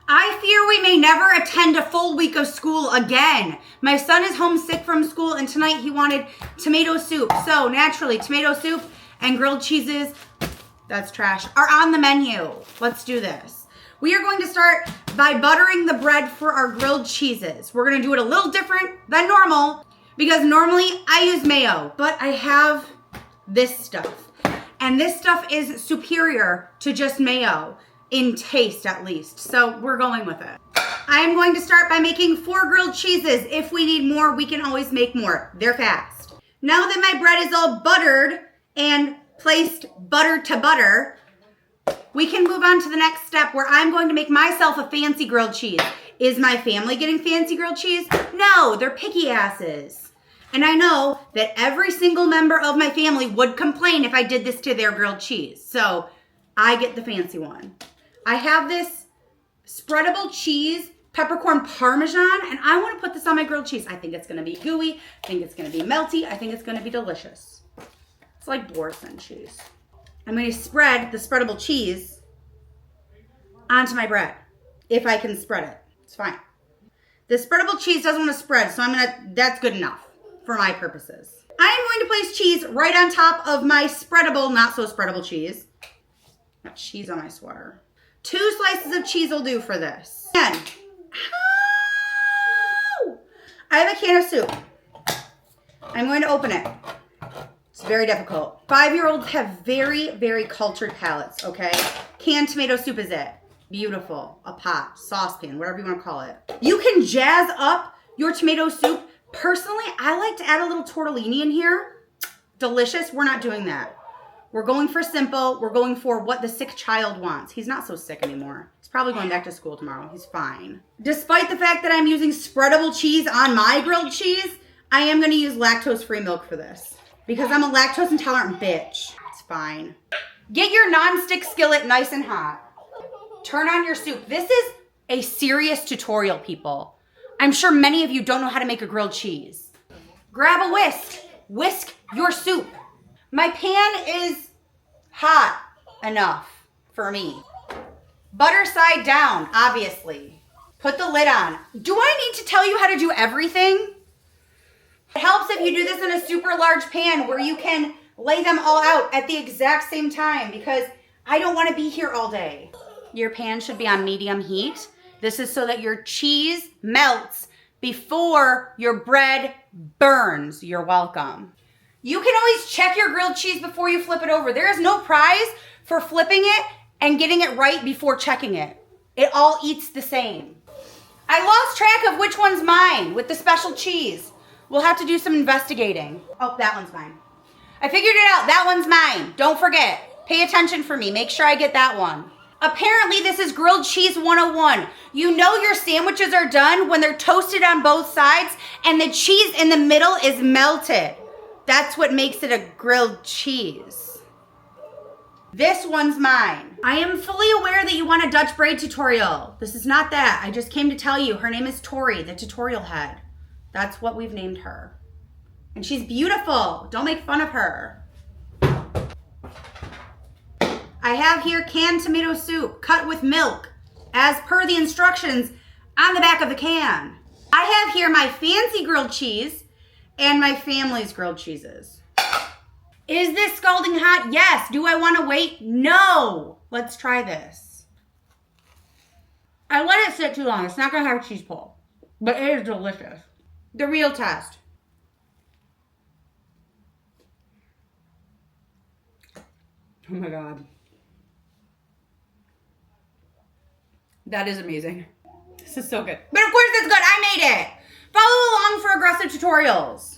I fear we may never attend a full week of school again. My son is homesick from school and tonight he wanted tomato soup. So naturally, tomato soup and grilled cheeses, that's trash, are on the menu. Let's do this. We are going to start by buttering the bread for our grilled cheeses. We're gonna do it a little different than normal because normally I use mayo, but I have this stuff. And this stuff is superior to just mayo. In taste, at least. So we're going with it. I'm going to start by making 4 grilled cheeses. If we need more, we can always make more. They're fast. Now that my bread is all buttered and placed butter to butter, we can move on to the next step where I'm going to make myself a fancy grilled cheese. Is my family getting fancy grilled cheese? No, they're picky asses. And I know that every single member of my family would complain if I did this to their grilled cheese. So I get the fancy one. I have this spreadable cheese, peppercorn parmesan, and I want to put this on my grilled cheese. I think it's going to be gooey. I think it's going to be melty. I think it's going to be delicious. It's like Boursin cheese. I'm going to spread the spreadable cheese onto my bread. If I can spread it, it's fine. The spreadable cheese doesn't want to spread, so that's good enough for my purposes. I am going to place cheese right on top of my spreadable, not so spreadable cheese. Got cheese on my sweater. 2 slices of cheese will do for this. And, I have a can of soup. I'm going to open it. It's very difficult. 5-year-olds have very, very cultured palates, okay? Canned tomato soup is it. Beautiful. A pot, saucepan, whatever you want to call it. You can jazz up your tomato soup. Personally, I like to add a little tortellini in here. Delicious. We're not doing that. We're going for simple. We're going for what the sick child wants. He's not so sick anymore. He's probably going back to school tomorrow. He's fine. Despite the fact that I'm using spreadable cheese on my grilled cheese, I am going to use lactose-free milk for this because I'm a lactose intolerant bitch. It's fine. Get your nonstick skillet nice and hot. Turn on your soup. This is a serious tutorial, people. I'm sure many of you don't know how to make a grilled cheese. Grab a whisk. Whisk your soup. My pan is hot enough for me. Butter side down, obviously. Put the lid on. Do I need to tell you how to do everything? It helps if you do this in a super large pan where you can lay them all out at the exact same time because I don't want to be here all day. Your pan should be on medium heat. This is so that your cheese melts before your bread burns. You're welcome. You can always check your grilled cheese before you flip it over. There is no prize for flipping it and getting it right before checking it. It all eats the same. I lost track of which one's mine with the special cheese. We'll have to do some investigating. Oh, that one's mine. I figured it out. That one's mine. Don't forget. Pay attention for me. Make sure I get that one. Apparently, this is grilled cheese 101. You know your sandwiches are done when they're toasted on both sides and the cheese in the middle is melted. That's what makes it a grilled cheese. This one's mine. I am fully aware that you want a Dutch braid tutorial. This is not that. I just came to tell you her name is Tori, the tutorial head. That's what we've named her. And she's beautiful. Don't make fun of her. I have here canned tomato soup cut with milk as per the instructions on the back of the can. I have here my fancy grilled cheese and my family's grilled cheeses. Is this scalding hot? Yes. Do I want to wait? No. Let's try this. I let it sit too long. It's not going to have cheese pull, but it is delicious. The real test. Oh my God. That is amazing. This is so good. But of course it's good. I made it. Follow along for aggressive tutorials.